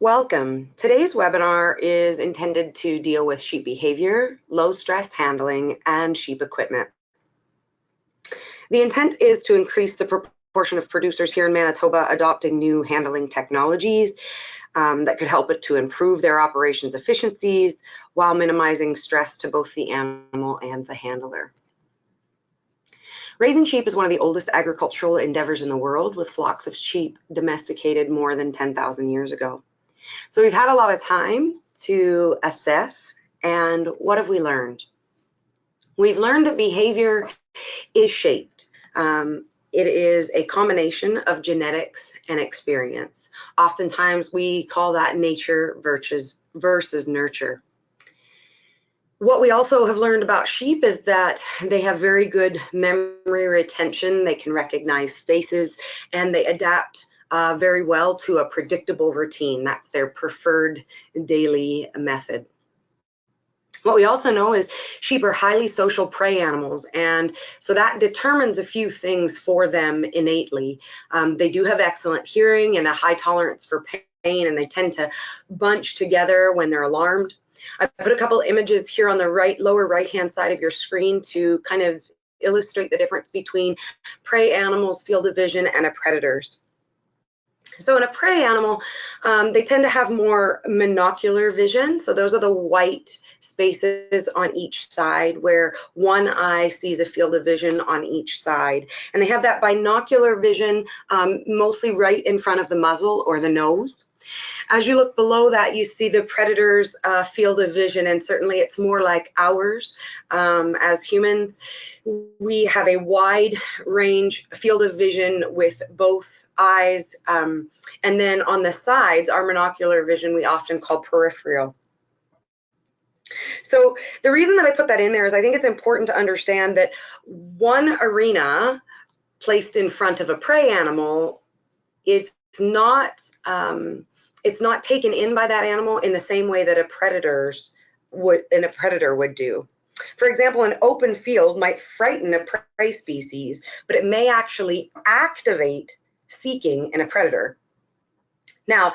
Welcome. Today's webinar is intended to deal with sheep behavior, low stress handling, and sheep equipment. The intent is to increase the proportion of producers here in Manitoba adopting new handling technologies that could help it to improve their operations efficiencies while minimizing stress to both the animal and the handler. Raising sheep is one of the oldest agricultural endeavors in the world, with flocks of sheep domesticated more than 10,000 years ago. So we've had a lot of time to assess, and what have we learned? We've learned that behavior is shaped. It is a combination of genetics and experience. Oftentimes we call that nature versus nurture. What we also have learned about sheep is that they have very good memory retention. They can recognize faces, and they adapt very well to a predictable routine. That's their preferred daily method. What we also know is sheep are highly social prey animals, and so that determines a few things for them innately. They do have excellent hearing and a high tolerance for pain, and they tend to bunch together when they're alarmed. I've put a couple images here on the lower right-hand side of your screen to kind of illustrate the difference between prey animals, field of vision, and a predator's. So in a prey animal, they tend to have more monocular vision. So those are the white spaces on each side where one eye sees a field of vision on each side. And they have that binocular vision mostly right in front of the muzzle or the nose. As you look below that, you see the predator's field of vision, and certainly it's more like ours as humans. We have a wide range field of vision with both eyes, and then on the sides, our monocular vision we often call peripheral. So the reason that I put that in there is I think it's important to understand that one arena placed in front of a prey animal is not it's not taken in by that animal in the same way that a predator would do. For example, an open field might frighten a prey species, but it may actually activate seeking in a predator. Now,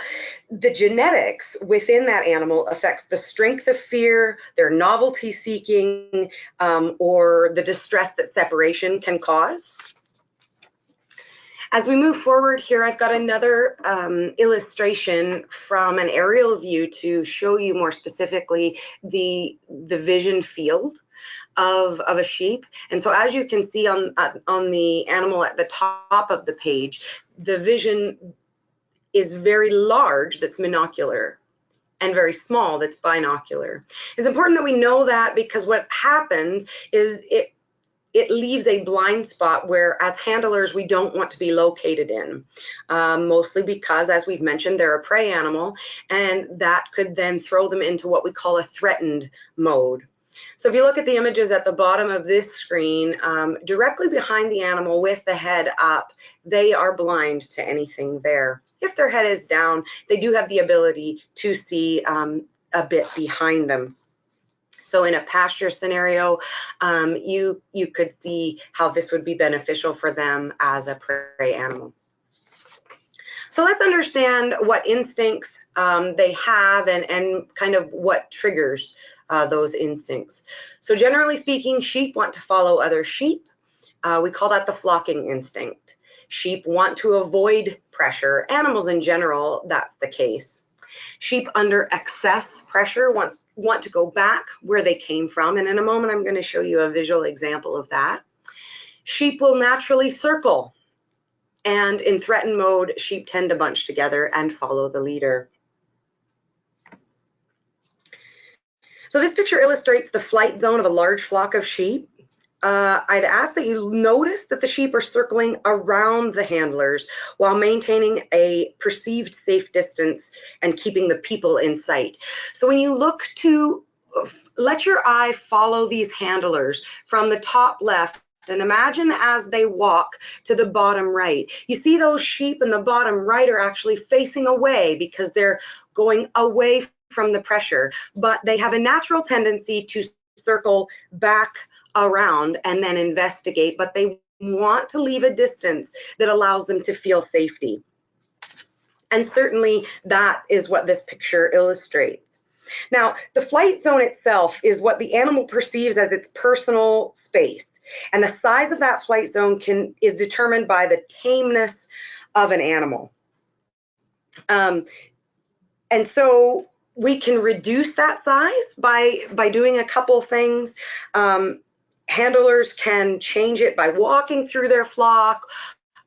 the genetics within that animal affects the strength of fear, their novelty seeking, or the distress that separation can cause. As we move forward here, I've got another illustration from an aerial view to show you more specifically the vision field of a sheep. And so as you can see on the animal at the top of the page, the vision is very large, that's monocular, and very small, that's binocular. It's important that we know that, because what happens is it leaves a blind spot where, as handlers, we don't want to be located in, mostly because, as we've mentioned, they're a prey animal, and that could then throw them into what we call a threatened mode. So if you look at the images at the bottom of this screen, directly behind the animal with the head up, they are blind to anything there. If their head is down, they do have the ability to see a bit behind them. So in a pasture scenario, you could see how this would be beneficial for them as a prey animal. So let's understand what instincts they have and kind of what triggers those instincts. So generally speaking, sheep want to follow other sheep. We call that the flocking instinct. Sheep want to avoid pressure. Animals in general, that's the case. Sheep under excess pressure want to go back where they came from, and in a moment I'm going to show you a visual example of that. Sheep will naturally circle, and in threatened mode, sheep tend to bunch together and follow the leader. So this picture illustrates the flight zone of a large flock of sheep. I'd ask that you notice that the sheep are circling around the handlers while maintaining a perceived safe distance and keeping the people in sight. So when you look to let your eye follow these handlers from the top left, and imagine as they walk to the bottom right. You see those sheep in the bottom right are actually facing away because they're going away from the pressure, but they have a natural tendency to circle back around and then investigate, but they want to leave a distance that allows them to feel safety. And certainly that is what this picture illustrates. Now, the flight zone itself is what the animal perceives as its personal space. And the size of that flight zone is determined by the tameness of an animal. And so we can reduce that size by doing a couple things. Handlers can change it by walking through their flock,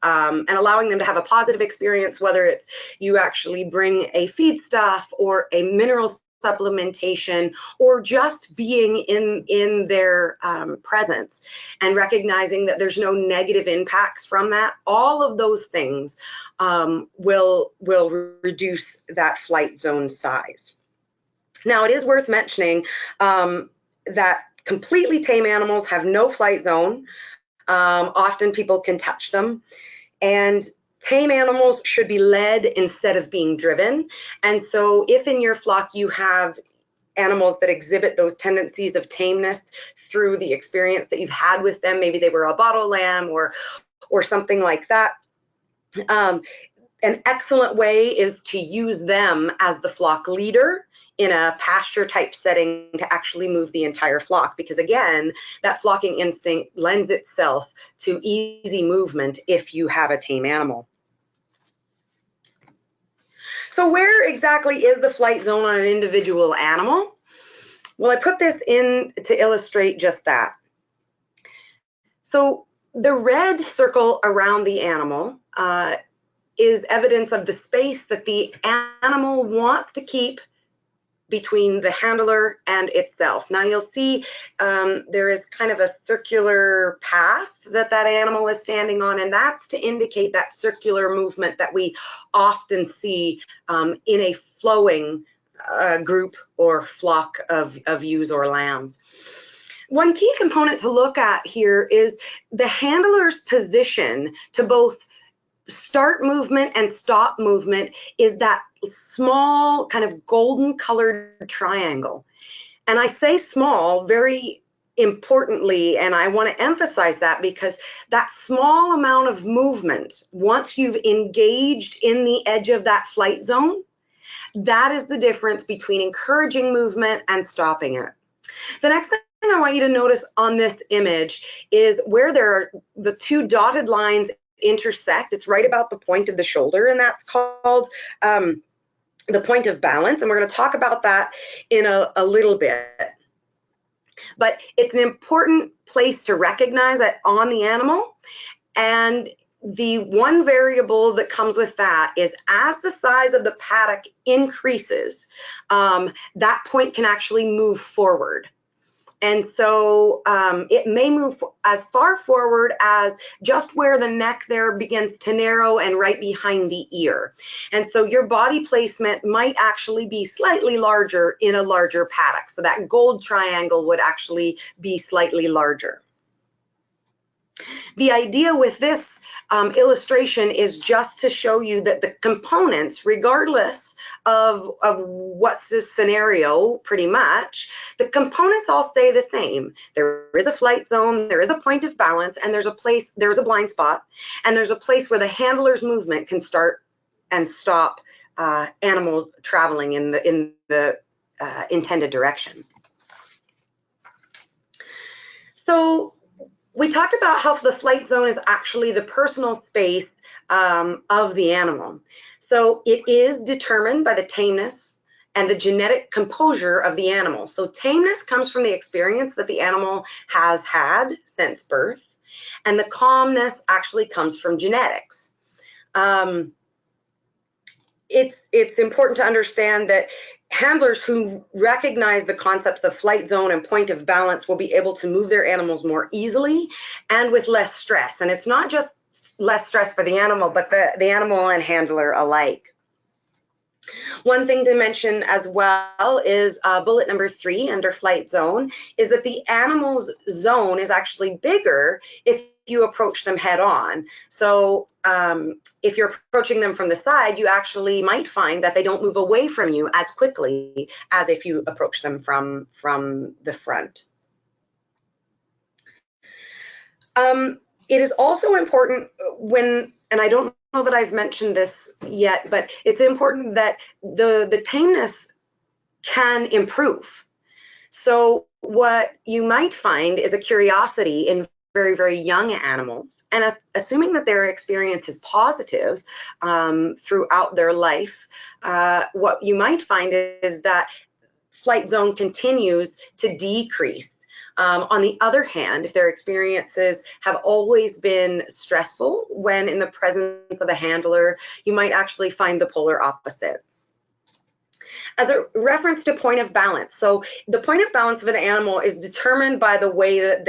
and allowing them to have a positive experience, whether it's you actually bring a feedstuff or a mineral supplementation, or just being in their presence and recognizing that there's no negative impacts from that. All of those things will reduce that flight zone size. Now, it is worth mentioning that completely tame animals have no flight zone. Often people can touch them, and tame animals should be led instead of being driven. And so if in your flock you have animals that exhibit those tendencies of tameness through the experience that you've had with them, maybe they were a bottle lamb or something like that, an excellent way is to use them as the flock leader in a pasture type setting to actually move the entire flock, because again, that flocking instinct lends itself to easy movement if you have a tame animal. So where exactly is the flight zone on an individual animal? Well, I put this in to illustrate just that. So the red circle around the animal is evidence of the space that the animal wants to keep between the handler and itself. Now you'll see there is kind of a circular path that animal is standing on, and that's to indicate that circular movement that we often see in a flowing group or flock of ewes or lambs. One key component to look at here is the handler's position to both start movement and stop movement is that small kind of golden colored triangle. And I say small very importantly, and I want to emphasize that because that small amount of movement, once you've engaged in the edge of that flight zone, that is the difference between encouraging movement and stopping it. The next thing I want you to notice on this image is where there are the two dotted lines intersect. It's right about the point of the shoulder, and that's called the point of balance, and we're going to talk about that in a little bit. But it's an important place to recognize that on the animal, and the one variable that comes with that is as the size of the paddock increases, that point can actually move forward. And so it may move as far forward as just where the neck there begins to narrow and right behind the ear. And so your body placement might actually be slightly larger in a larger paddock. So that gold triangle would actually be slightly larger. The idea with this illustration is just to show you that the components, regardless of what's the scenario, pretty much, the components all stay the same. There is a flight zone, there is a point of balance, and there's a blind spot, and there's a place where the handler's movement can start and stop animal traveling in the intended direction. So we talked about how the flight zone is actually the personal space of the animal. So it is determined by the tameness and the genetic composure of the animal. So tameness comes from the experience that the animal has had since birth, and the calmness actually comes from genetics. It's important to understand that handlers who recognize the concepts of flight zone and point of balance will be able to move their animals more easily and with less stress. And it's not just less stress for the animal, but the animal and handler alike. One thing to mention as well is bullet number 3 under flight zone is that the animal's zone is actually bigger if you approach them head on. So if you're approaching them from the side, you actually might find that they don't move away from you as quickly as if you approach them from the front. It is also important when and I don't know that I've mentioned this yet, but it's important that the tameness can improve. So what you might find is a curiosity in very, very young animals, and assuming that their experience is positive throughout their life, what you might find is that flight zone continues to decrease. On the other hand, if their experiences have always been stressful when in the presence of a handler, you might actually find the polar opposite. As a reference to point of balance, so the point of balance of an animal is determined by the way that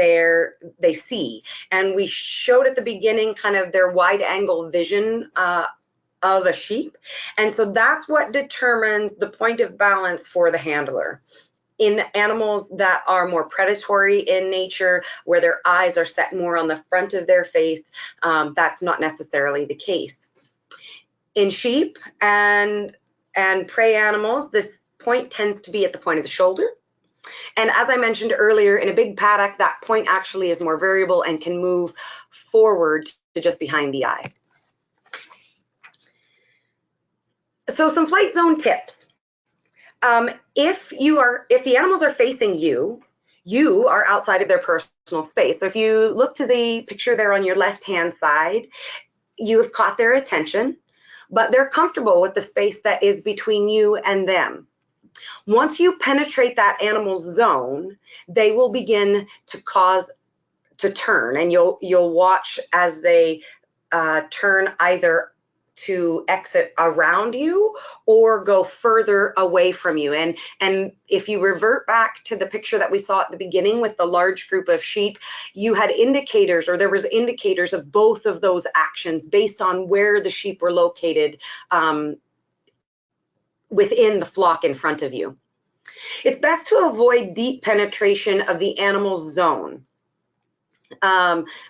they see, and we showed at the beginning kind of their wide angle vision of a sheep, and so that's what determines the point of balance for the handler. In animals that are more predatory in nature, where their eyes are set more on the front of their face, that's not necessarily the case. In sheep and prey animals, this point tends to be at the point of the shoulder. And as I mentioned earlier, in a big paddock, that point actually is more variable and can move forward to just behind the eye. So some flight zone tips. If the animals are facing you, you are outside of their personal space. So if you look to the picture there on your left-hand side, you have caught their attention, but they're comfortable with the space that is between you and them. Once you penetrate that animal's zone, they will begin to turn, and you'll watch as they turn either to exit around you or go further away from you. And if you revert back to the picture that we saw at the beginning with the large group of sheep, you had indicators, or there was indicators of both of those actions based on where the sheep were located within the flock in front of you. It's best to avoid deep penetration of the animal's zone.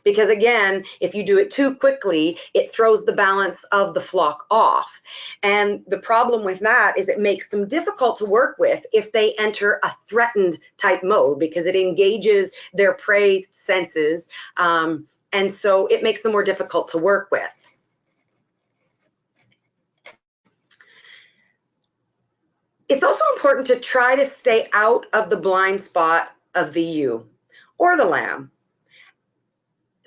Because again, if you do it too quickly, it throws the balance of the flock off. And the problem with that is it makes them difficult to work with if they enter a threatened type mode, because it engages their prey senses. And so it makes them more difficult to work with. It's also important to try to stay out of the blind spot of the ewe or the lamb.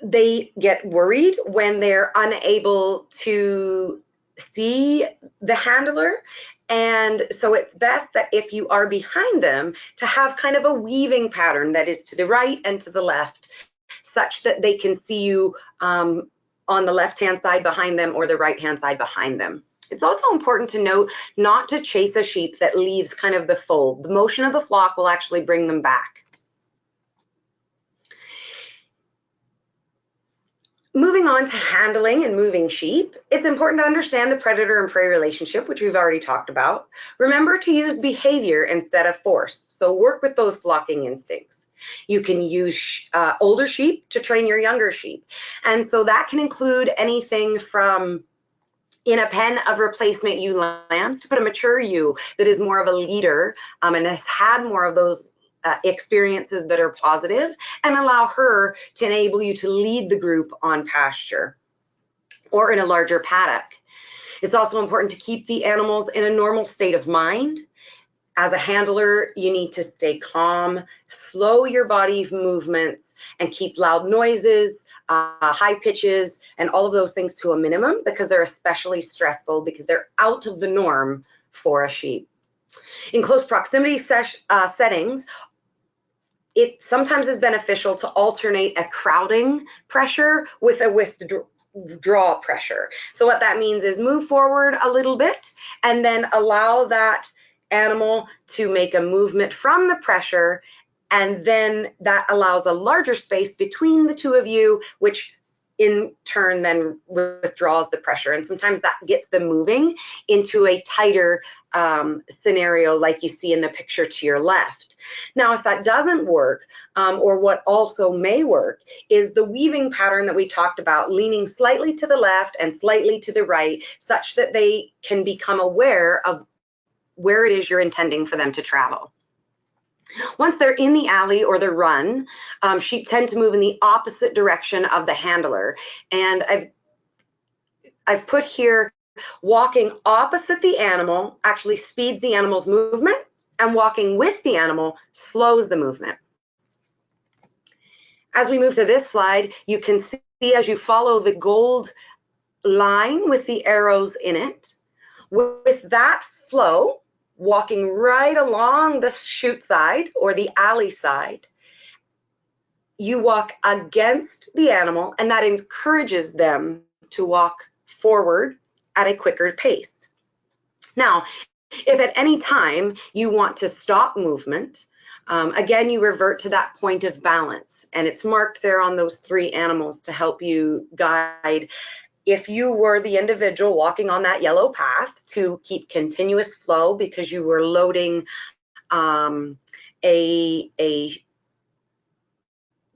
They get worried when they're unable to see the handler, and so it's best that if you are behind them to have kind of a weaving pattern that is to the right and to the left, such that they can see you on the left-hand side behind them or the right-hand side behind them. It's also important to note not to chase a sheep that leaves kind of the fold. The motion of the flock will actually bring them back. Moving on to handling and moving sheep, it's important to understand the predator and prey relationship, which we've already talked about. Remember to use behavior instead of force, so work with those flocking instincts. You can use older sheep to train your younger sheep, and so that can include anything from in a pen of replacement ewe lambs to put a mature ewe that is more of a leader and has had more of those experiences that are positive, and allow her to enable you to lead the group on pasture or in a larger paddock. It's also important to keep the animals in a normal state of mind. As a handler, you need to stay calm, slow your body movements, and keep loud noises, high pitches, and all of those things to a minimum, because they're especially stressful because they're out of the norm for a sheep. In close proximity settings, it sometimes is beneficial to alternate a crowding pressure with a withdraw pressure. So what that means is move forward a little bit and then allow that animal to make a movement from the pressure, and then that allows a larger space between the two of you, which in turn then withdraws the pressure. And sometimes that gets them moving into a tighter scenario like you see in the picture to your left. Now, if that doesn't work, or what also may work, is the weaving pattern that we talked about, leaning slightly to the left and slightly to the right, such that they can become aware of where it is you're intending for them to travel. Once they're in the alley or the run, sheep tend to move in the opposite direction of the handler. And I've put here walking opposite the animal actually speeds the animal's movement, and walking with the animal slows the movement. As we move to this slide, you can see as you follow the gold line with the arrows in it, with that flow, walking right along the chute side or the alley side, you walk against the animal, and that encourages them to walk forward at a quicker pace. Now, if at any time you want to stop movement, again, you revert to that point of balance, and it's marked there on those 3 animals to help you guide. If you were the individual walking on that yellow path, to keep continuous flow because you were loading a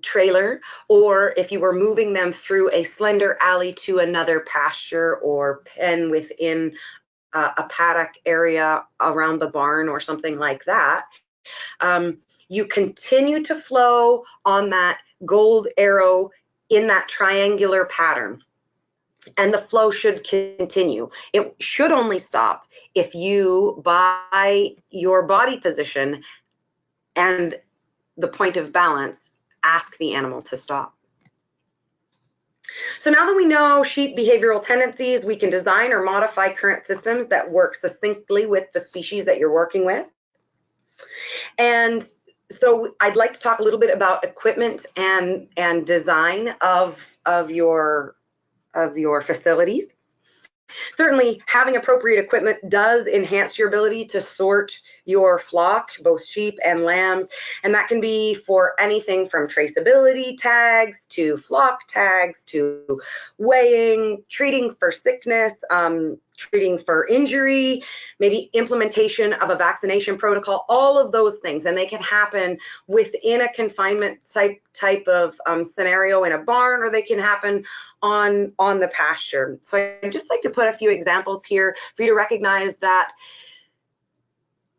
trailer, or if you were moving them through a slender alley to another pasture or pen within a paddock area around the barn or something like that, you continue to flow on that gold arrow in that triangular pattern, and the flow should continue. It should only stop if you, by your body position and the point of balance, ask the animal to stop. So now that we know sheep behavioral tendencies, we can design or modify current systems that work succinctly with the species that you're working with. And so I'd like to talk a little bit about equipment and design of your facilities. Certainly, having appropriate equipment does enhance your ability to sort your flock, both sheep and lambs, and that can be for anything from traceability tags to flock tags to weighing, treating for sickness, treating for injury, maybe implementation of a vaccination protocol, all of those things. And they can happen within a confinement type of scenario in a barn, or they can happen on the pasture. So I'd just like to put a few examples here for you to recognize that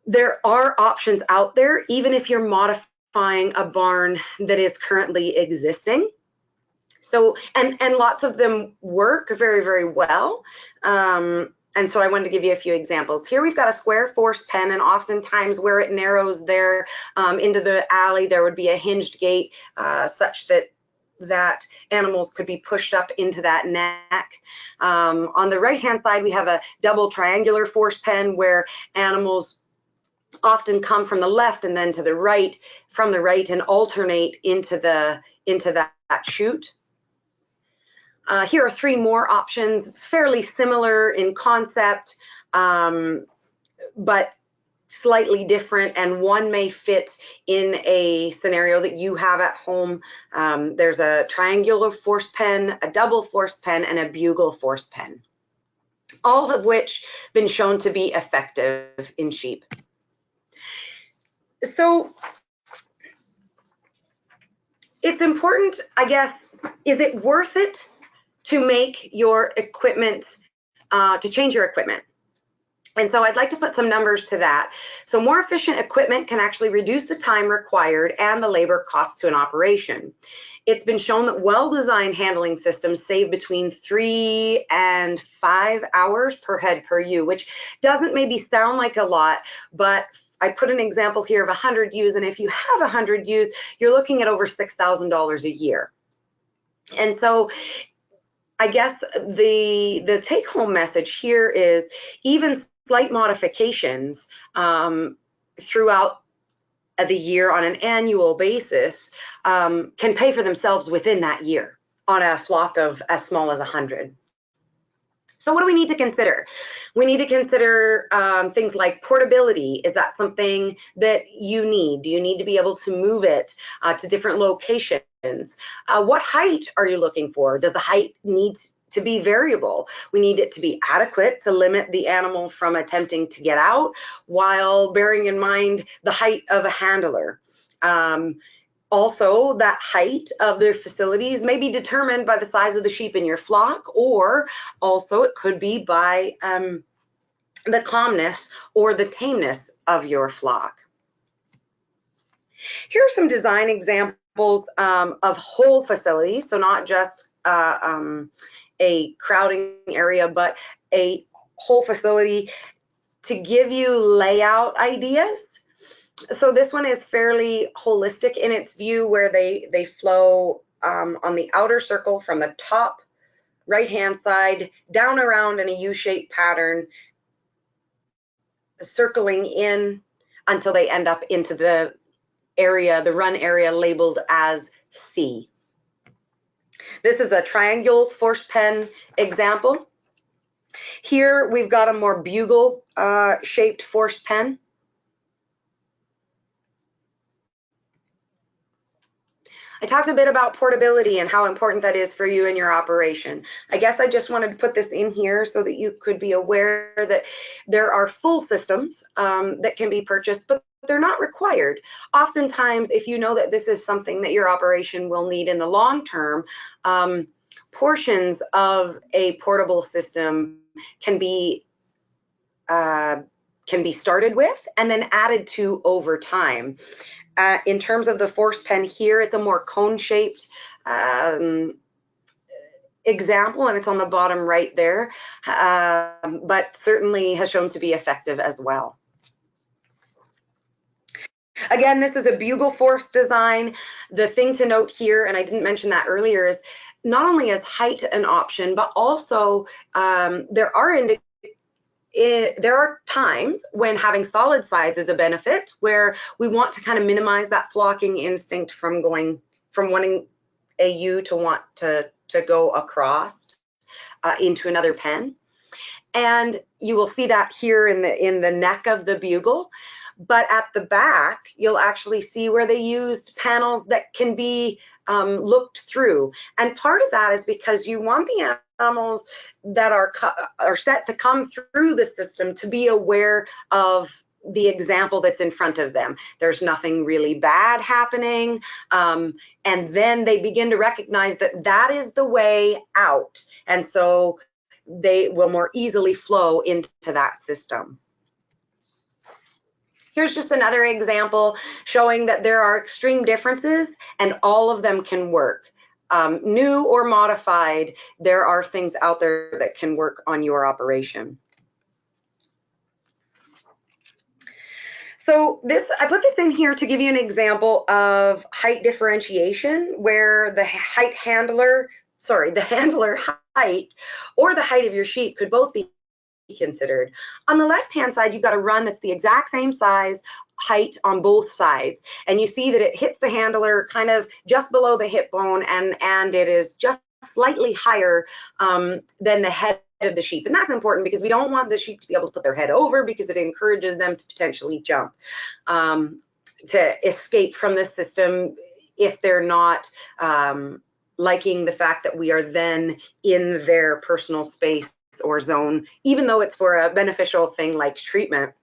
there are options out there, even if you're modifying a barn that is currently existing. So, and lots of them work very, very well. And so I wanted to give you a few examples. Here we've got a square forced pen, and oftentimes where it narrows there into the alley, there would be a hinged gate such that animals could be pushed up into that neck. On the right-hand side, we have a double triangular forced pen where animals often come from the left and then to the right, from the right, and alternate into that chute. Here are 3 more options, fairly similar in concept, but slightly different, and one may fit in a scenario that you have at home. There's a triangular forced pen, a double forced pen, and a bugle forced pen, all of which have been shown to be effective in sheep. So it's important, I guess, is it worth it to make your equipment, to change your equipment? And so I'd like to put some numbers to that. So more efficient equipment can actually reduce the time required and the labor costs to an operation. It's been shown that well-designed handling systems save between 3 and 5 hours per head per ewe, which doesn't maybe sound like a lot, but I put an example here of 100 ewes, and if you have 100 ewes, you're looking at over $6,000 a year. And so I guess the take-home message here is even slight modifications throughout the year on an annual basis can pay for themselves within that year on a flock of as small as 100. So what do we need to consider? We need to consider things like portability. Is that something that you need? Do you need to be able to move it to different locations? What height are you looking for? Does the height need to be variable? We need it to be adequate to limit the animal from attempting to get out, while bearing in mind the height of a handler. Also, that height of their facilities may be determined by the size of the sheep in your flock, or also it could be by the calmness or the tameness of your flock. Here are some design examples of whole facilities, so not just a crowding area, but a whole facility to give you layout ideas. So this one is fairly holistic in its view, where they flow on the outer circle from the top right-hand side down around in a U-shaped pattern, circling in until they end up into the area, the run area labeled as C. This is a triangle force pen example. Here we've got a more bugle shaped force pen. I talked a bit about portability and how important that is for you in your operation. I guess I just wanted to put this in here so that you could be aware that there are full systems that can be purchased, but they're not required. Oftentimes, if you know that this is something that your operation will need in the long term, portions of a portable system can be started with and then added to over time. In terms of the force pen here, it's a more cone-shaped example, and it's on the bottom right there, but certainly has shown to be effective as well. Again, this is a bugle force design. The thing to note here, and I didn't mention that earlier, is not only is height an option, but also there are times when having solid sides is a benefit, where we want to kind of minimize that flocking instinct from going from wanting a U to want to go across into another pen. And you will see that here in the neck of the bugle. But at the back, you'll actually see where they used panels that can be looked through. And part of that is because you want the animals that are set to come through the system to be aware of the example that's in front of them. There's nothing really bad happening. And then they begin to recognize that that is the way out. And so they will more easily flow into that system. Here's just another example showing that there are extreme differences and all of them can work. New or modified, there are things out there that can work on your operation. So I put this in here to give you an example of height differentiation, where the handler height or the height of your sheep could both be considered. On the left-hand side, you've got a run that's the exact same size, height on both sides, and you see that it hits the handler kind of just below the hip bone, and it is just slightly higher than the head of the sheep. And that's important because we don't want the sheep to be able to put their head over, because it encourages them to potentially jump to escape from this system if they're not liking the fact that we are then in their personal space or zone, even though it's for a beneficial thing like treatment.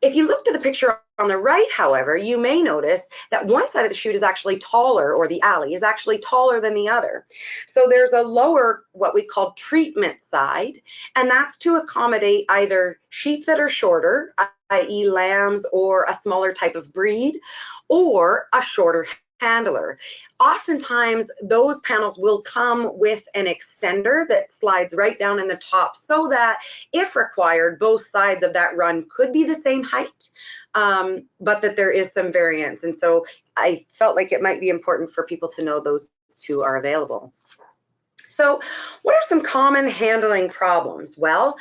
If you look to the picture on the right, however, you may notice that one side of the chute is actually taller, or the alley is actually taller than the other. So there's a lower, what we call treatment side, and that's to accommodate either sheep that are shorter, i.e. lambs or a smaller type of breed, or a shorter handler. Oftentimes, those panels will come with an extender that slides right down in the top, so that if required, both sides of that run could be the same height, but that there is some variance. And so I felt like it might be important for people to know those two are available. So what are some common handling problems? Well,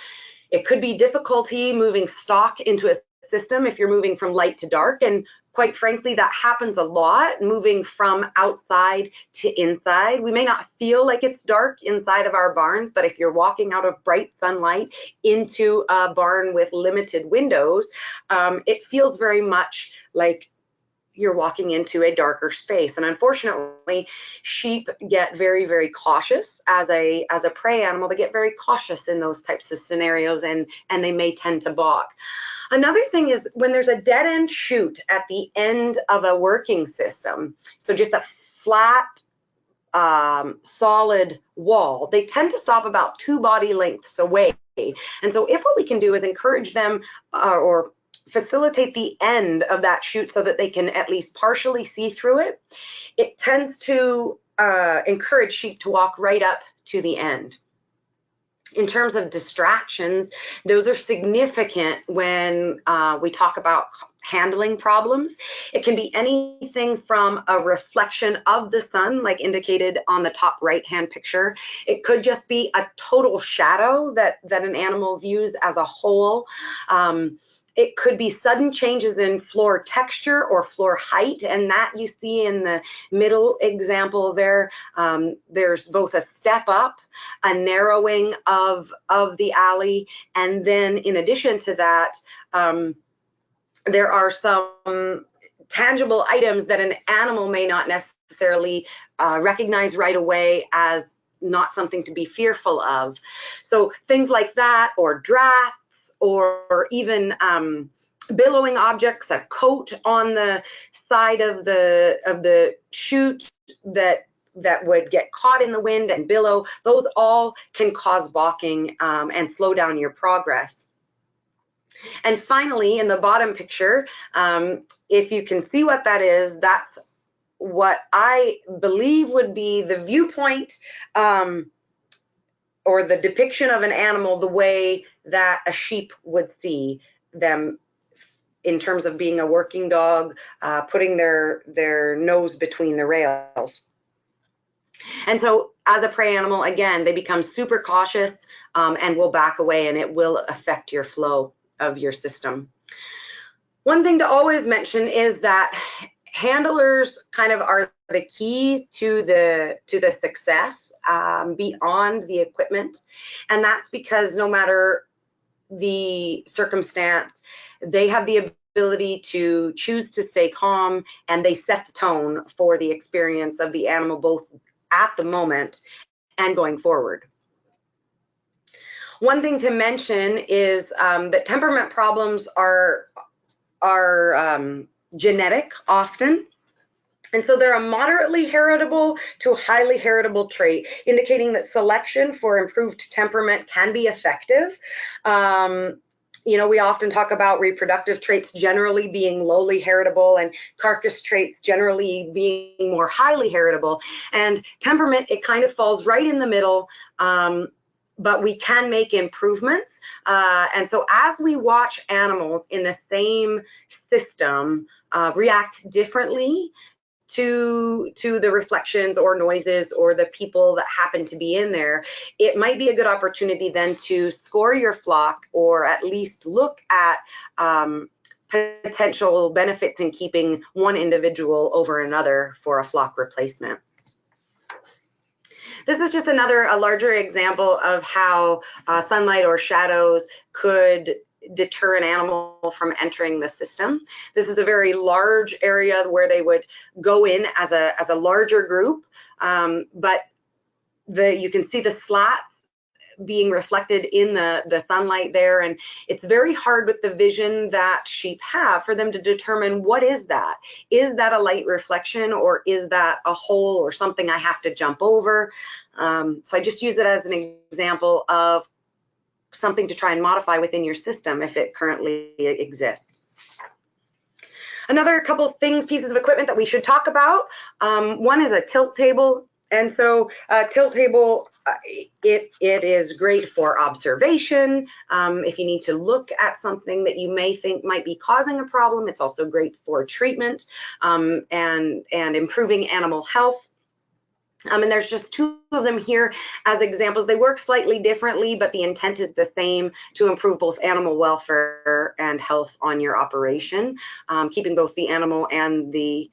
it could be difficulty moving stock into a system if you're moving from light to dark, and quite frankly, that happens a lot, moving from outside to inside. We may not feel like it's dark inside of our barns, but if you're walking out of bright sunlight into a barn with limited windows, it feels very much like you're walking into a darker space. And unfortunately, sheep get very, very cautious as a prey animal. They get very cautious in those types of scenarios, and they may tend to balk. Another thing is when there's a dead end chute at the end of a working system, so just a flat, solid wall, they tend to stop about 2 body lengths away. And so if what we can do is encourage them or facilitate the end of that chute so that they can at least partially see through it, it tends to encourage sheep to walk right up to the end. In terms of distractions, those are significant when we talk about handling problems. It can be anything from a reflection of the sun, like indicated on the top right-hand picture. It could just be a total shadow that an animal views as a whole. It could be sudden changes in floor texture or floor height, and that you see in the middle example there. There's both a step up, a narrowing of the alley, and then in addition to that, there are some tangible items that an animal may not necessarily recognize right away as not something to be fearful of. So things like that, or drafts, or even billowing objects, a coat on the side of the chute that would get caught in the wind and billow. Those all can cause balking and slow down your progress. And finally, in the bottom picture, if you can see what that is, that's what I believe would be the viewpoint or the depiction of an animal the way that a sheep would see them in terms of being a working dog, putting their nose between the rails. And so as a prey animal, again, they become super cautious and will back away, and it will affect your flow of your system. One thing to always mention is that handlers kind of are the key to the success beyond the equipment, and that's because no matter the circumstance, they have the ability to choose to stay calm, and they set the tone for the experience of the animal both at the moment and going forward. One thing to mention is that temperament problems are genetic often. And so they're a moderately heritable to highly heritable trait, indicating that selection for improved temperament can be effective. You know, we often talk about reproductive traits generally being lowly heritable and carcass traits generally being more highly heritable. And temperament, it kind of falls right in the middle. But we can make improvements. And so as we watch animals in the same system react differently to the reflections or noises or the people that happen to be in there, it might be a good opportunity then to score your flock, or at least look at potential benefits in keeping one individual over another for a flock replacement. This is just a larger example of how sunlight or shadows could deter an animal from entering the system. This is a very large area where they would go in as a larger group, but you can see the slats being reflected in the sunlight there, and it's very hard with the vision that sheep have for them to determine what is that. Is that a light reflection, or is that a hole or something I have to jump over? So I just use it as an example of something to try and modify within your system if it currently exists. Another couple pieces of equipment that we should talk about. One is a tilt table. And so a tilt table, it is great for observation. If you need to look at something that you may think might be causing a problem, it's also great for treatment and improving animal health. And there's just two of them here as examples. They work slightly differently, but the intent is the same, to improve both animal welfare and health on your operation, keeping both the animal and the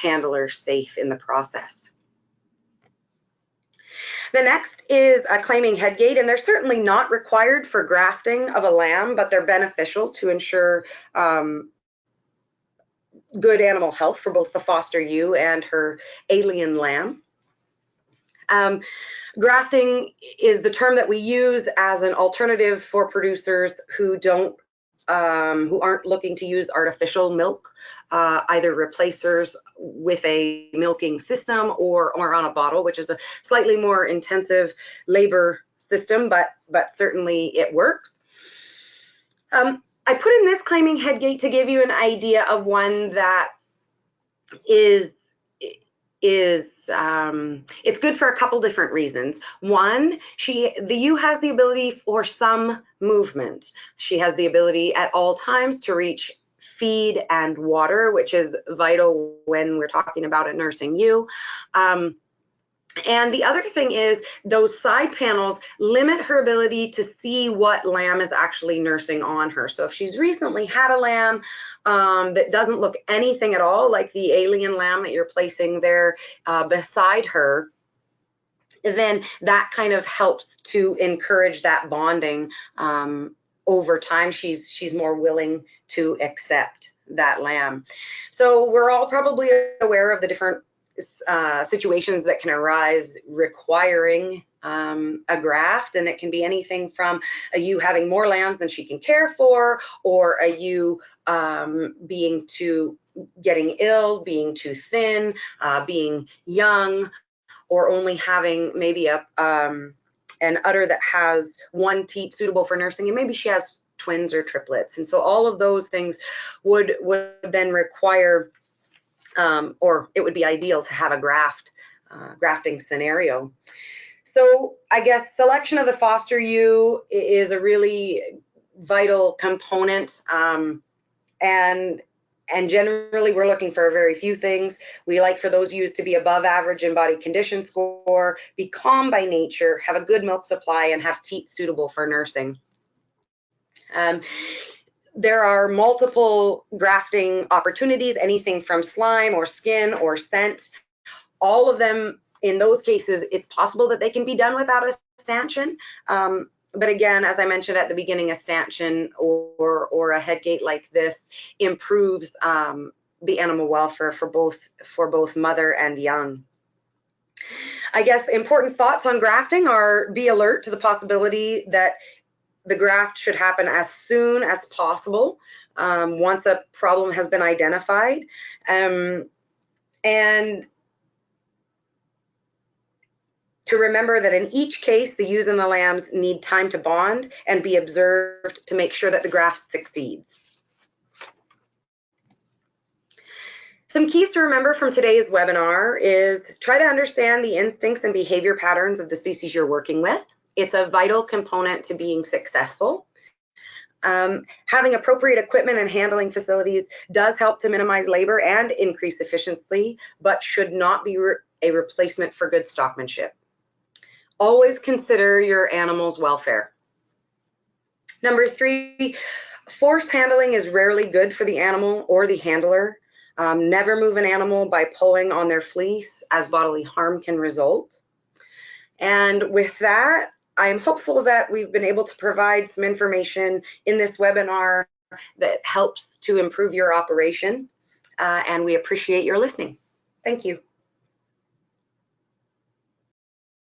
handler safe in the process. The next is a claiming head gate, and they're certainly not required for grafting of a lamb, but they're beneficial to ensure good animal health for both the foster ewe and her alien lamb. Grafting is the term that we use as an alternative for producers who aren't looking to use artificial milk, either replacers with a milking system or on a bottle, which is a slightly more intensive labor system, but certainly it works. I put in this claiming head gate to give you an idea of one that is is it's good for a couple different reasons. One, the ewe has the ability for some movement. She has the ability at all times to reach feed and water, which is vital when we're talking about a nursing ewe. And the other thing is those side panels limit her ability to see what lamb is actually nursing on her. So if she's recently had a lamb that doesn't look anything at all like the alien lamb that you're placing there beside her, then that kind of helps to encourage that bonding. Over time, she's more willing to accept that lamb. So we're all probably aware of the different situations that can arise requiring a graft, and it can be anything from a ewe having more lambs than she can care for, or a ewe getting ill, being too thin, being young, or only having maybe an udder that has one teat suitable for nursing, and maybe she has twins or triplets. And so all of those things would then require or it would be ideal to have a grafting scenario. So I guess selection of the foster ewe is a really vital component, and generally we're looking for very few things. We like for those ewes to be above average in body condition score, be calm by nature, have a good milk supply, and have teat suitable for nursing. There are multiple grafting opportunities, anything from slime or skin or scent. All of them, in those cases, it's possible that they can be done without a stanchion. But again, as I mentioned at the beginning, a stanchion or a head gate like this improves the animal welfare for both mother and young. I guess important thoughts on grafting are: be alert to the possibility that the graft should happen as soon as possible once a problem has been identified. And to remember that in each case, the ewes and the lambs need time to bond and be observed to make sure that the graft succeeds. Some keys to remember from today's webinar is try to understand the instincts and behavior patterns of the species you're working with. It's a vital component to being successful. Having appropriate equipment and handling facilities does help to minimize labor and increase efficiency, but should not be a replacement for good stockmanship. Always consider your animal's welfare. Number 3, force handling is rarely good for the animal or the handler. Never move an animal by pulling on their fleece, as bodily harm can result. And with that, I'm hopeful that we've been able to provide some information in this webinar that helps to improve your operation, and we appreciate your listening. Thank you.